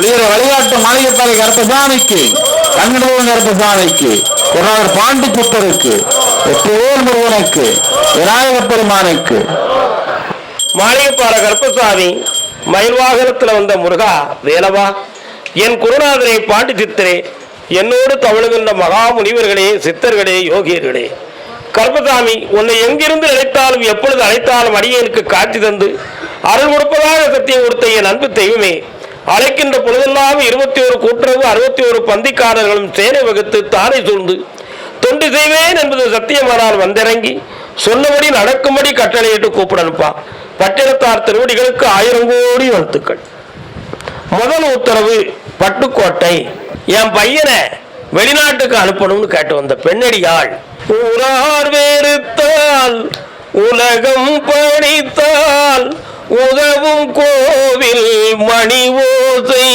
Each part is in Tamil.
வீர வழிகாட்டு மாளிகைப்பாறை கருப்பசாமிக்கு, கண்ணடவன் கருப்பசாமிக்கு, குருநாதர் பாண்டி புத்தருக்கு, வெற்றிவேல் முருகனுக்கு, விநாயகப் பெருமானுக்கு. மாளிகைப்பாறை கருப்பசாமி மயில் வாகனத்தில் வந்த முருகா வேலவா, என் குருநாதரே பாண்டி சித்தரே, என்னோடு தவழுகின்ற மகா முனிவர்களே, சித்தர்களே, யோகியர்களே, கருப்பசாமி உன்னை எங்கிருந்து அழைத்தாலும் எப்பொழுது அழைத்தாலும் அடியேனுக்கு காட்சி தந்து அருள் கொடுப்பதாக சத்தியம் கொடுத்த என் அன்பு தெய்வமே, அழைக்கின்ற பொழுதெல்லாம் 21 கூட்டுறவு 61 பந்திக்காரர்களும் சேனை வகுத்து தானே சூழ்ந்து தொண்டு செய்வேன் என்பது சத்தியமானால் வந்திறங்கி சொன்னபடி நடக்கும்படி கட்டளையிட்டு கூப்பிடனுப்பா. பட்டினத்தார் திருவடிகளுக்கு 1000 கோடி வாழ்த்துக்கள். முதல் உத்தரவு, பட்டுக்கோட்டை. என் பையனை வெளிநாட்டுக்கு அனுப்பணும்னு கேட்டு வந்த பெண்ணடியாள், ஊரார் வேறுத்தால் உலகம் பணித்தால் உதவும் கோவில் மணி ஓசை,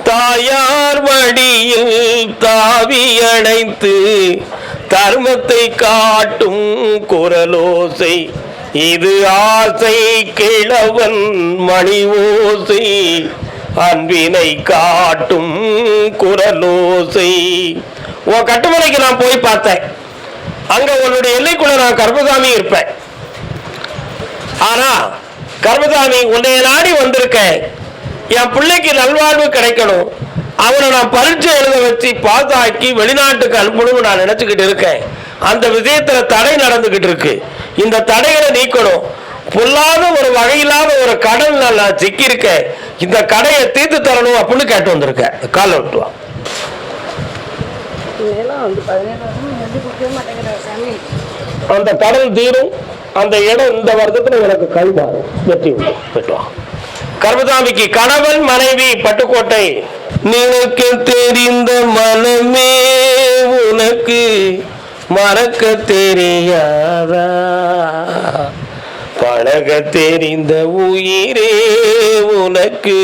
தாயார் மடியில் தாவி அணைத்து தர்மத்தை காட்டும் குரலோசை, இது ஆசை கிழவன் மணி ஓசை, அன்பினை காட்டும் குரலோசை. உன் கட்டுமலைக்கு நான் போய் பார்த்தேன். அங்க உன்னுடைய எல்லைக்குள்ள நான் கருப்பசாமி இருப்பேன். ஆனா கருப்பசாமி உன்னை நாடி வந்திருக்கேன். என் பிள்ளைக்கு நல்வாழ்வு கிடைக்கணும், அவனை நான் பரீட்சை எழுத வச்சு பாஸ் ஆக்கி வெளிநாட்டுக்கு அனுப்பணும்னு நான் நினைச்சுக்கிட்டு இருக்கேன். அந்த விஷயத்துல தடை நடந்துகிட்டு இருக்கு. இந்த தடைகளை நீக்கணும். பொல்லாத ஒரு வகையில்லாத ஒரு கடன் நான் சிக்கியிருக்கேன். இந்த கடையை தீர்த்து தரணும் அப்படின்னு கேட்டு வந்திருக்கேன். கால விட்டுவான். அந்த கடன் தீரும். அந்த இடம் இந்த வருடத்துல எனக்கு கைமாறும். வெற்றி பெற்றுவான். கருப்பசாமிக்கு கணவன் மனைவி பட்டுக்கோட்டை. நினைக்க தெரிந்த மனமே உனக்கு மறக்க தெரியாதா, பழக தெரிந்த உயிரே உனக்கு.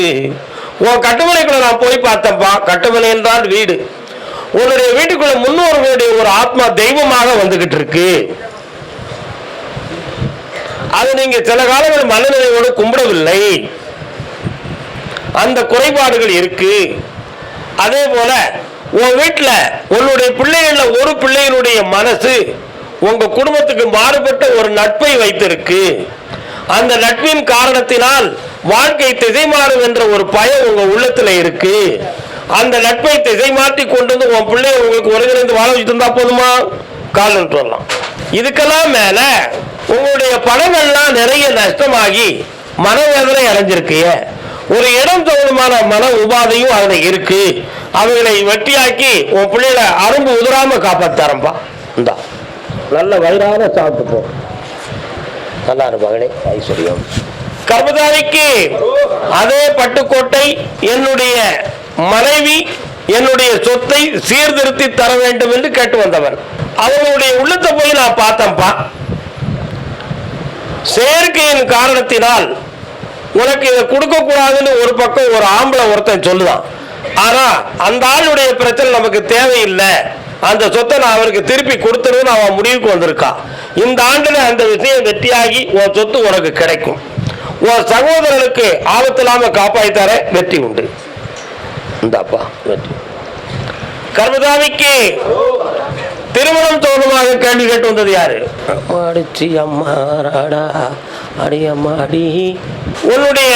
உன் கட்டுமனைக்குள்ள நான் போய் பார்த்தப்பா. கட்டுமனை என்றால் வீடு. உன்னுடைய வீட்டுக்குள்ள முன்னோர்களுடைய ஒரு ஆத்மா தெய்வமாக வந்துகிட்டு இருக்கு. அது நீங்க சில காலங்கள் மனநிலையோடு கும்பிடவில்லை. அந்த குறைபாடுகள் இருக்கு. அதே போல உன் வீட்டுல உன்னுடைய பிள்ளைகள்ல ஒரு பிள்ளைகளுடைய மனசு உங்க குடும்பத்துக்கு மாறுபட்ட ஒரு நட்பை வைத்திருக்கு. அந்த நட்பின் காரணத்தினால் வாழ்க்கை திசை மாறும் என்ற ஒரு பயம் உங்க உள்ளத்துல இருக்கு. அந்த நட்பை திசை மாற்றி கொண்டு வந்து உன் பிள்ளை உங்களுக்கு ஒருங்கிணைந்து வாழ வச்சுட்டு இருந்தா போதுமா? காலம் சொல்லலாம். இதுக்கெல்லாம் மேல உங்களுடைய பணங்கள்லாம் நிறைய நஷ்டமாகி மனவேதனை அடைஞ்சிருக்கிய ஒரு இடம் தோணுமான மன உபாதையும் அதுல இருக்கு. அவங்களை வெட்டியாக்கி உன் பிள்ளைகளை அரும்பு உதிராம காப்பாத்தாரம்பா. இந்தா நல்ல வயிறான சாப்பிட்டு போ. நல்லா இருப்பாங்களே ஐஸ்வர்யம். கர்மதாரிக்கு அதே பட்டுக்கோட்டை. என்னுடைய மனைவி என்னுடைய சொத்தை சீர்திருத்தி தர வேண்டும் என்று கேட்டு வந்தவர். அவர்களுடைய உள்ளத்தை போய் நான் பார்த்தேன்ப்பா. செயற்கையின் காரணத்தினால் உனக்கு இதை கொடுக்க கூடாதுன்னு ஒரு பக்கம் ஒரு ஆம்பளை ஒருத்தன் சொல்லுதான். ஆனா அந்த ஆளுடைய பிரச்சனை நமக்கு தேவையில்லை. அந்த சொத்தை நான் அவருக்கு திருப்பி கொடுத்துருன்னு அவன் முடிவுக்கு வந்திருக்கான். இந்த ஆண்டுல அந்த விஷயம் வெற்றியாகி உன் சொத்து உனக்கு கிடைக்கும். உன் சகோதரனுக்கு ஆபத்து இல்லாம காப்பாய்த்தார வெற்றி உண்டு. இந்தாப்பா வெற்றி. கர்மதாமிக்கு திருமணம் தோணுமாக கேள்வி கேட்டு வந்தது யாரு? அடிச்சி அம்மாடா அடி அம்மாடி. உன்னுடைய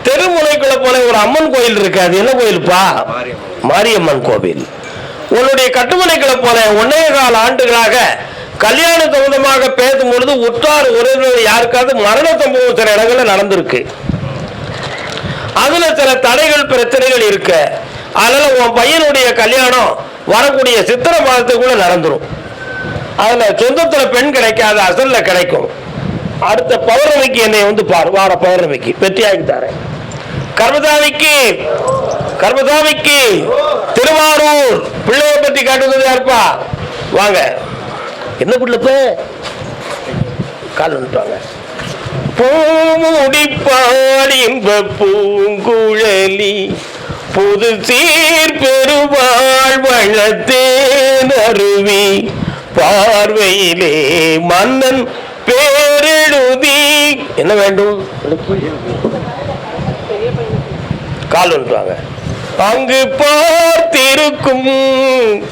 தெருமுனைக்குள்ள போல ஒரு அம்மன் கோயில் இருக்கு. அது என்ன கோயில்ப்பா? மாரியம்மன் கோவில். உன்னுடைய கட்டுமனைக்குள்ள போல 1.25 ஆண்டுகளாக கல்யாண சம்பந்தமாக பேசும் பொழுது உற்றார் உறவினர் யாருக்காவது மரண சம்பவம் சில இடங்கள்ல நடந்திருக்கு. அதுல சில தடைகள் பிரச்சனைகள் இருக்கு. அதனால உன் பையனுடைய கல்யாணம் வரக்கூடிய சித்திரை மாதத்துக்குள்ள நடந்துரும். அதுல சொந்தத்துல பெண் கிடைக்காத அசல்ல கிடைக்கும். அடுத்த பௌர்ணமிக்கு என்னை வந்து பாரு. வார பௌர்ணமிக்கு வெற்றியாகி தரேன். கர்மசாமிக்கு திருவாரூர் பிள்ளைய பற்றி காட்டுவது யாருப்பா? வாங்க. என்ன பிள்ளைப்ப கால் வந்துட்டாங்க. பூமுடிப்பாடி பூங்குழலி புது சீர் பெருவாழ் வளத்தேன் அருவி பார்வையிலே மன்னன் பேரெழுதி. என்ன வேண்டும்? கால் வந்துட்டாங்க. அங்கு பார்த்திருக்கும்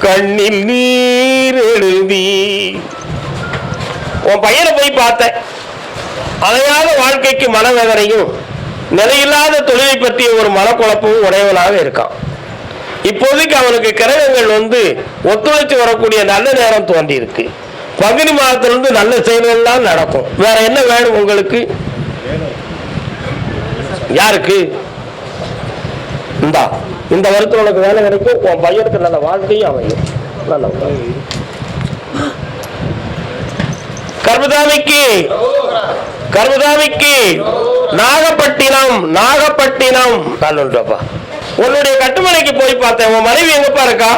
கண்ணில் நீர் எழுதி. உன் பையனை போய் பார்த்தேன். அதையாத வாழ்க்கைக்கு மனவேதனையும் நிலையில்லாத தொழிலை பற்றிய ஒரு மனக்குழப்பமும் உடையவனாக இருக்கான். இப்போதைக்கு அவனுக்கு கிரகங்கள் ஒத்துழைச்சு வரக்கூடிய நல்ல நேரம் தோன்றி இருக்கு. பங்குனி மாதத்திலிருந்து நல்ல செயல்கள் நடக்கும். வேற என்ன வேணும் உங்களுக்கு? யாருக்கு? இந்த வருஷம் உனக்கு வேலை கிடைக்கும். உன் பையனுக்கு நல்ல வாழ்க்கையும் அமையும். நல்ல கர்மதாமிக்கு நாகப்பட்டினம் கால் ஒன்றுப்பா. உன்னுடைய கட்டுமனைக்கு போய் பார்த்தேன். உன் மனைவி எங்கப்பா இருக்கா?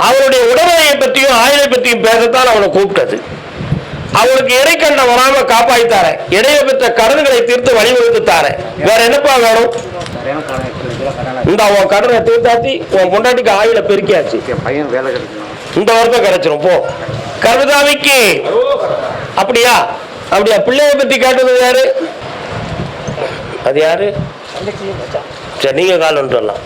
அவருடைய உடல்நிலையை பற்றியும் ஆயுளை பற்றியும் பேசத்தான் அவனை கூப்பிட்டது. அவளுக்கு இடைக்கண்ட வராம காப்பாய்த்தார, இடையில பெற்ற கடன்களை தீர்த்து வழிவகுத்து தார. வேற என்னப்பா வேணும்? இந்த உன் கடனை தீர்த்தாச்சு. உன் பொண்டாட்டிக்கு ஆயுளை பெருக்கியாச்சு. இந்த வருஷம் கிடைச்சிரும் போ. கர்மதாமிக்கு அப்படியா? பிள்ளைய பத்தி கேட்டது யாரு? அது யாரு? சரி, நீங்க கால் ஒன்று வரலாம்.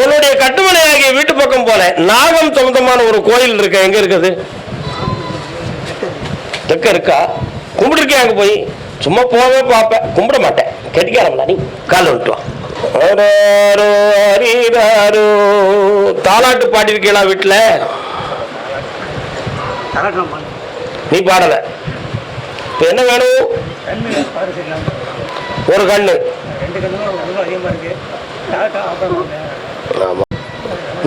உன்னுடைய கட்டுமனையாகிய வீட்டு பக்கம் போல நாகம் சம்பந்தமான ஒரு கோயில் இருக்க. எங்க இருக்குது? இருக்கா? கும்பிட்டுருக்கேன். அங்க போய் சும்மா போவே பார்ப்பேன், கும்பிட மாட்டேன். கெட்டிக்காரங்களா நீ? கால் விட்டுவான். தாலாட்டு பாடிருக்கீங்களா வீட்டுல? நீ பாடல. இப்ப என்ன வேணும்? ஒரு கண்ணு.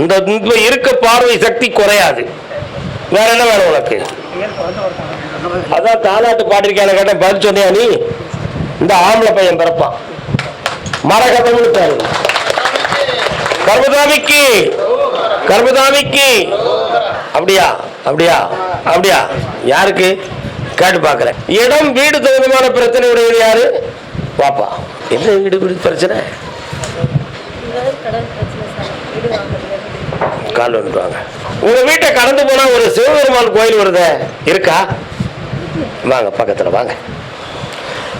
இந்த இருக்க பார்வை சக்தி குறையாது. வேற என்ன வேணும் உனக்கு? அதான் தாலாட்டு பாடிருக்கேன் கேட்டேன், பதில் சொன்னியா நீ? இந்த ஆம்பளை பையன் பிறப்பான். மரகதம்னு பேரு. கர்மதாமிக்கு அப்படியா? யாருக்கு? கேட்டு பார்க்கிறேன். இடம் வீடு சம்பந்தமான பிரச்சனை உடையது யாரு? பாப்பா. என்ன வீடு பிரச்சனை? கால் வந்துடுவாங்க. உங்க வீட்டை கடந்து போனா ஒரு சிவபெருமான் கோயில் வருது, இருக்கா? வாங்க, பக்கத்துல வாங்க.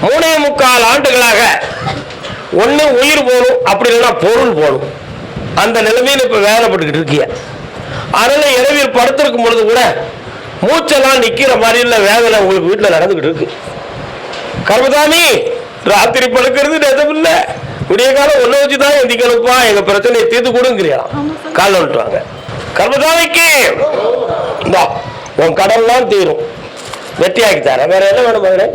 3.25 ஆண்டுகளாக ஒண்ணு உயிர் போகணும், அப்படி இல்லைன்னா பொருள் போகணும். அந்த நிலைமையில இப்ப வேலைப்பட்டுக்கிட்டு இருக்கிய. அதனால இரவில் படுத்திருக்கும் பொழுது கூட மூச்செல்லாம் நிக்கிற மாதிரி இல்ல வேதனை உங்களுக்கு வீட்டுல நடந்துகிட்டு இருக்கு. கர்மதாமி, ராத்திரி படுக்கிறது நிஜமில்ல. விடிய காலம் ஒண்ணு வச்சுதான் எந்திக்கணுப்பா, எங்க பிரச்சனையை தீர்த்து கொடுங்கிறீங்களா? கால் வந்துட்டுவாங்க. கர்மதாமிக்கு உன் கடன்லாம் தீரும், வெற்றியாக்கி தர. வேற என்ன வேணும் மகனே?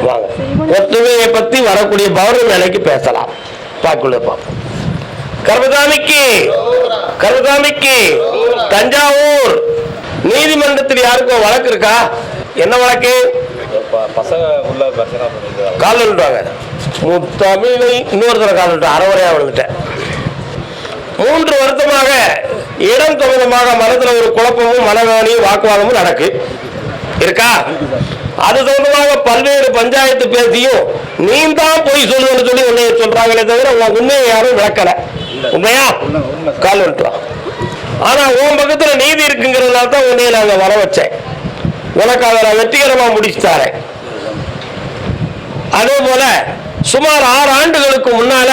வாங்க, ஒற்றுமையை பத்தி வரக்கூடிய பௌர்ணமி வேலைக்கு பேசலாம். பாக்குள்ள பார்ப்போம். கர்மதாமிக்கு தஞ்சாவூர் நீதிமன்றத்தில் யாருக்கும் வழக்கு இருக்கா? என்ன வழக்கு? கால் விட்டுவாங்க. தமிழை இன்னொருத்தர கால் விட்டு அறவரையா விழுந்துட்டேன். 3 வருஷமாக இடம் சம்பந்தமாக மனதில் ஒரு குழப்பமும் மனவேதனையும் வாக்குவாதமும் நடக்கு இருக்கா? அது சம்பந்தமாக பல்வேறு பஞ்சாயத்து பேசியும் நீ தான் போய் சொல்லுன்னு சொல்லி உன்னைய சொல்றாங்களே தவிர உண்மையை யாரும் விளக்கல. உண்மையா? கால் விட்டுவான். ஆனா உன் பக்கத்துல நீதி இருக்குங்கிறதுனால தான் உன்னைய நாங்க வர வச்சேன். உனக்கு அதை நான் வெற்றிகரமா முடிச்சு தரேன். அதே போல சுமார் 6 ஆண்டுகளுக்கு முன்னால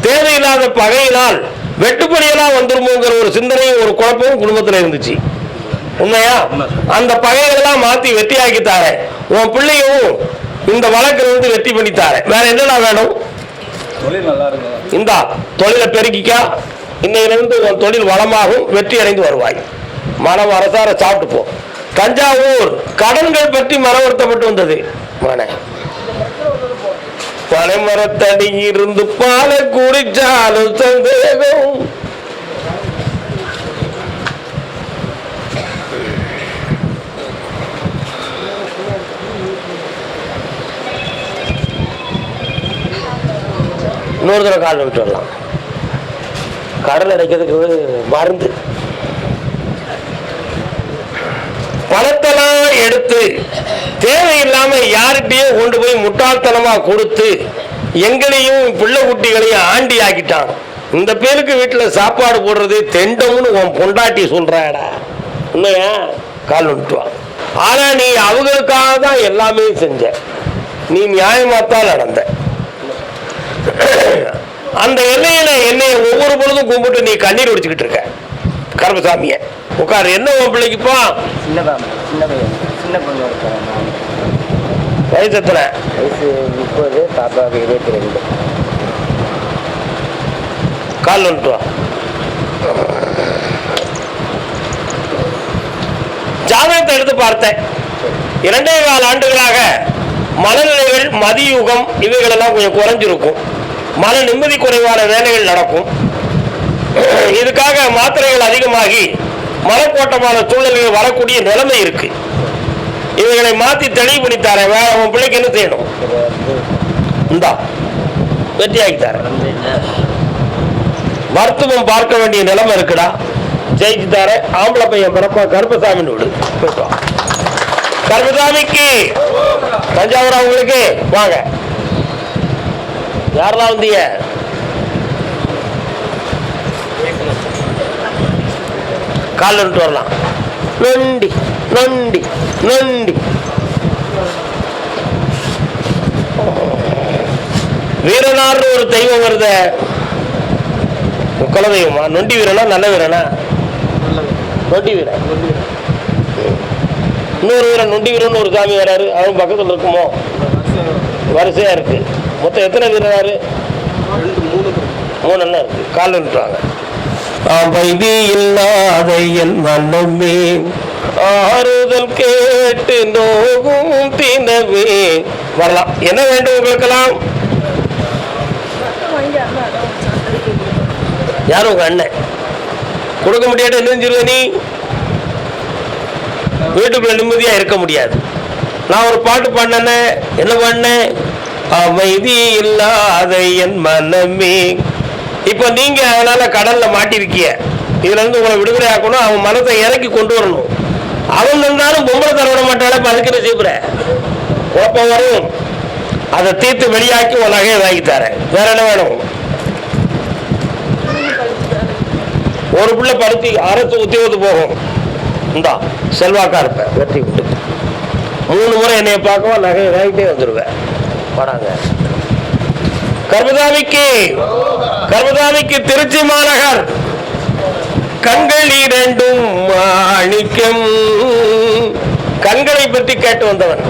தேவையில்லாத பகையினால் வெட்டுப்படியெல்லாம் வந்துருமோங்கிற ஒரு சிந்தனையும் ஒரு குழப்பமும் குடும்பத்துல இருந்துச்சு. உண்மையா? அந்த பகைகளெல்லாம் மாத்தி வெற்றியாக்கி தாரேன். உன் பிள்ளையும் இந்த வழக்கிலிருந்து வெற்றி பண்ணி தாரேன். வேற என்னடா வேணும்? இந்த தொழிலை பெருக்கிக்கா. இன்னையிலிருந்து உன் தொழில் வளமாகும், வெற்றி அடைந்து வருவாய். மனம் அரசார சாப்பிட்டு போ. தஞ்சாவூர் கடன்கள் பற்றி மன வருத்தப்பட்டு வந்தது. பனைமரத்தடி இருந்து பால குடிச்சாலும் சந்தேகம். இன்னொரு தடவை கால் விட்டு வரலாம். கடல் அடைக்கிறதுக்கு மருந்து பணத்தெல்லாம் எடுத்து தேவையில்லாம யார்கிட்டையும் கொண்டு போய் முட்டாள்தனமா கொடுத்து எங்களையும் பிள்ளை குட்டிகளையும் ஆண்டி ஆக்கிட்டான். இந்த பேருக்கு வீட்டுல சாப்பாடு போடுறது தெண்டம்னு உன் பொண்டாட்டி சொல்றாடா, உண்மையா? கால் விட்டுவான். ஆனா நீ அவங்களுக்காக தான் எல்லாமே செஞ்ச, நீ நியாயமாத்தான் நடந்த. அந்த எல்லையில என்னைய ஒவ்வொரு பொழுதும் கும்பிட்டு நீ கண்ணீர் வடிச்சுக்கிட்டு இருக்க. கருப்பசாமிய உட்காரு. என்ன உன் பிள்ளைக்குப்பா? வயசு எத்தனை? வயசு 30, பாப்பாவுக்கு 22. கால் வந்துட்டு. ஜாதகத்தை எடுத்து பார்த்தேன். 2.25 ஆண்டுகளாக மனநிலைகள், மதியுகம் இவைகளெல்லாம் கொஞ்சம் குறைஞ்சிருக்கும். மன நிம்மதி குறைவான வேலைகள் நடக்கும். இதுக்காக மாத்திரைகள் அதிகமாகி மனக்கோட்டமான சூழ்நிலைகள் வரக்கூடிய நிலைமை இருக்கு. இவைகளை மாற்றி தெளிவு பண்ணித்தாரேன். வேற உன் பிள்ளைக்கு என்ன செய்யணும்? இந்தா வெற்றி ஆகித்தாரேன். மருத்துவம் பார்க்க வேண்டிய நிலைமை இருக்குடா, ஜெயிச்சு தாரேன். ஆம்பளை பையன் பிறப்பா. கருப்பசாமி விடு. கருப்பசாமிக்கு தஞ்சாவூர் அவங்களுக்கு வாங்க. யாரெல்லாம் வந்தீங்க? கால் வந்துட்டு வரலாம். நொண்டி நொண்டி நொண்டி. வீரனார்னு ஒரு தெய்வம் வருத, குலதெய்வமா? நொண்டி வீரனா நல்ல வீரனா? நொண்டி வீரன். இன்னொரு வீரன் நொண்டி வீரன் ஒரு சாமி வராரு, அவன் பக்கத்தில் இருக்குமோ? வரிசையா இருக்கு. மொத்தம் எத்தனை வீரனாரு? 3 எல்லாம் இருக்கு. கால் வந்துட்டுவாங்க. அமைதி இல்லாத என் மனமே ஆறுதல் கேட்டு நோகும் தினவே. வரலாம். என்ன வேண்டும் உங்களுக்கெல்லாம்? யாரும் உங்க அண்ணன் கொடுக்க முடியாது. என்ன செஞ்சிருவ நீ? வீட்டுக்குள்ள நிம்மதியா இருக்க முடியாது. நான் ஒரு பாட்டு பாடினேன். என்ன பாடினேன்? அமைதி இல்லாத என் மனமே. இப்ப நீங்க அதனால கடல்ல மாட்டிருக்கிய. இதுல இருந்து உங்களை விடுதலை ஆக்கணும். அவன் மனத்தை இறக்கி கொண்டு வரணும். அவன் இருந்தாலும் பொம்பளை தர விட மாட்டாள. அதுக்கு செய்யற குழப்பம் வரும். அதை தீர்த்து வெளியாக்கி உன் நகையை வாங்கி தரேன். வேற என்ன வேணும்? ஒரு பிள்ளை படுத்தி அரசு உத்தியோகத்து போகும். இந்தா செல்வாக்கா இருப்பேன். வெற்றி விட்டு 3 முறை என்னைய பார்க்கவும் நகையை வாங்கிட்டே வந்துடுவேன். படாங்க. கர்மதாமிக்கு திருச்சி மாநகர். கண்கள் 2 மாணிக்கம். கண்களை பற்றி கேட்டு வந்தவன்.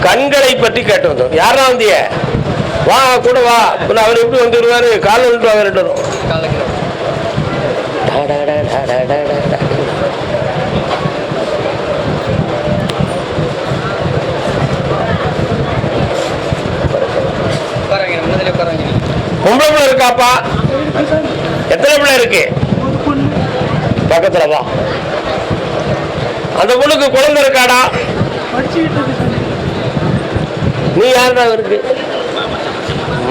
கண்களை பற்றி கேட்டு வந்தவன். யாரா வந்திய? வா கூட வா. அவர் எப்படி வந்துடுவாரு? கால வந்துட்டு வாங்க. 2 வரும். பொம்பளை பிள்ளை இருக்காப்பா? எத்தனை பிள்ளை இருக்கு? பக்கத்துல வா. அந்த பொண்ணுக்கு குழந்தை இருக்காடா? நீ யாருடா இருக்கு?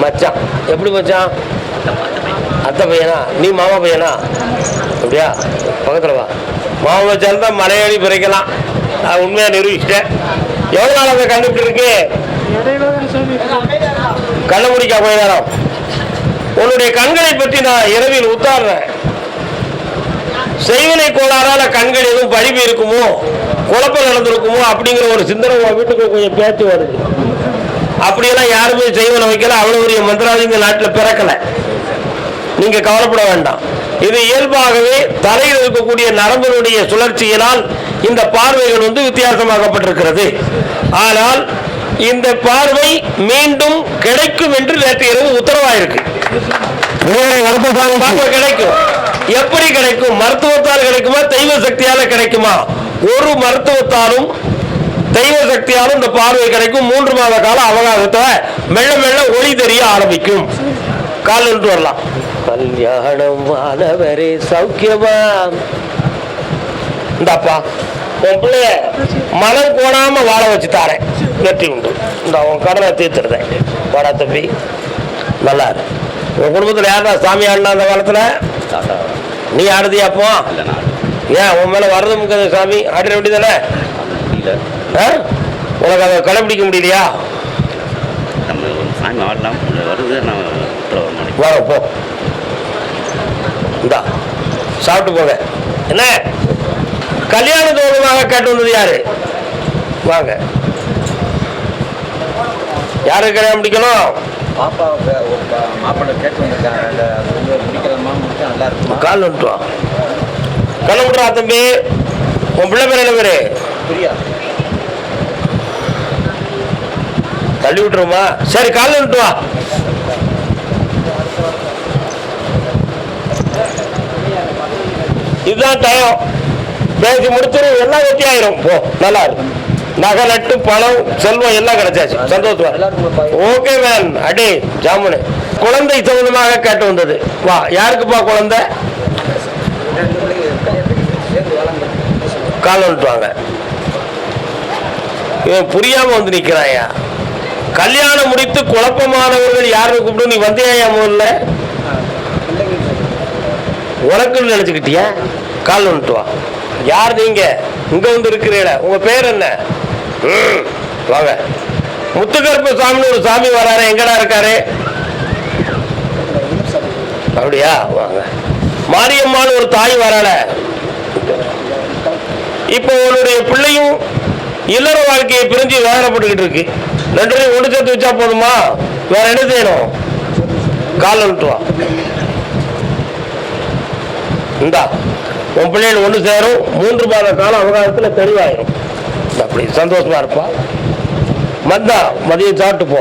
மச்சான். எப்படி மச்சான்? அத்தை பையனா? நீ மாமா பையனா? அப்படியா? பக்கத்துல வா. மாமா மச்சான் தான் மலையாளி பிறக்கலாம். நான் உண்மையா நிரூபிச்சிட்டேன். எவ்வளவு நாள் அதை கண்டுபிட்டு இருக்கு? கள்ளமுடிக்கா போய் நேரம். உன்னுடைய கண்களை பற்றி நான் இரவில் உத்தாடுறேன். செய்வினை கோளாறால கண்கள் எதுவும் பழிவு இருக்குமோ, குழப்பம் நடந்திருக்குமோ அப்படிங்கிற ஒரு சிந்தனை வீட்டுக்கு கொஞ்சம் பேச்சு வருது. அப்படியெல்லாம் யாருமே செய்வனை வைக்கல. அவ்வளவு பெரிய மந்திராஜிங்க நாட்டில் பிறக்கல. நீங்க கவலைப்பட வேண்டாம். இது இயல்பாகவே தலையில் இருக்கக்கூடிய நரம்பினுடைய சுழற்சியினால் இந்த பார்வைகள் வித்தியாசமாகப்பட்டிருக்கிறது. ஆனால் இந்த பார்வை மீண்டும் கிடைக்கும் என்று நேற்று இரவு உத்தரவாயிருக்கு. கிடைக்கும். எப்படி கிடைக்கும்? மருத்துவத்தால் கிடைக்குமா, தெய்வ சக்தியால கிடைக்குமா? ஒரு மருத்துவத்தாலும் தெய்வ சக்தியாலும் இந்த பார்வை கிடைக்கும். 3 மாத கால அவகாசத்தை மெல்ல மெல்ல ஒளி தெரிய ஆரம்பிக்கும். கால் நின்று வரலாம். கல்யாணம் ஆனவரே சௌக்கியமா? இந்தாப்பா உன் பிள்ளைய மனம் கோணாம வாழ வச்சு தாரேன். வெற்றி உண்டு. இந்த உன் கடனை தீர்த்துருதேன். வாடா தம்பி, நல்லா இரு. உன் குடும்பத்தில் யாரா சாமி ஆடினா அந்த காலத்துல? நீ ஆடுதியா? அப்போ ஏன் உன் மேல வரது முக்கிய சாமி ஆடிட வேண்டியதானே? உனக்கு அதை கடைபிடிக்க முடியலையா? சாமி ஆடலாம் வருது நான் உத்தரவு மாட்டேன். வர போ, இந்தா சாப்பிட்டு போங்க. என்ன கல்யாண தோழமாக கேட்டு வந்தது யாரு? வாங்க. யாரு கல்யாணம் முடிக்கணும்? பாப்பா மாப்பிள்ளை கேட்டு வந்திருக்காங்க. முடிக்கலாமா? முடிச்சா நல்லா இருக்குமா? கால் வந்துட்டுவான். கண்ண விட்டுறா தம்பி. உன் பிள்ளை பேர் என்ன பேரு? பிரியா. தள்ளி விட்டுருமா? சரி, கால் வந்துட்டு வா. இதுதான் டயம். பேசி முடிச்சிரு, எல்லாம் வெற்றி ஆயிரும். போ, நல்லா இருக்கும். நகை நட்டு பணம் செல்வம் எல்லாம் கிடைச்சாச்சு. சந்தோஷமா? Okay man. அடே ஜாமுனு. குழந்தை சம்பந்தமாக கேட்டு வந்தது. வா. யாருக்குப்பா குழந்தை? கால் வந்துட்டு வாங்க. இவன் புரியாம வந்து நிக்கிறாயா? கல்யாணம் முடித்து குழப்பமானவர்கள் யாரும் கூப்பிட்டு நீ வந்தியா? முதல்ல உனக்குன்னு நினைச்சுக்கிட்டியா? கால் வந்துட்டு வா. யார் நீங்க? இங்க வந்து இருக்கிறீட. உங்க பேர் என்ன? வாங்க. முத்துக்கருப்பு சாமின்னு ஒரு சாமி வராரு. எங்கடா இருக்காரு? அப்படியா? வாங்க. மாரியம்மான்னு ஒரு தாய் வரால. இப்போ உன்னுடைய பிள்ளையும் இல்லற வாழ்க்கையை பிரிஞ்சு வேதனைப்பட்டுக்கிட்டு இருக்கு. ரெண்டு ஒன்று சேர்த்து வச்சா போதுமா? வேற என்ன செய்யணும்? கால் வந்துட்டு வா. இந்தா உன் பிள்ளைகள் ஒன்று சேரும். 3 மாத கால அவகாசத்தில் தெளிவாயிரும். அப்படி சந்தோஷமா இருப்பா. மந்தா மதியம் சாப்பிட்டு போ.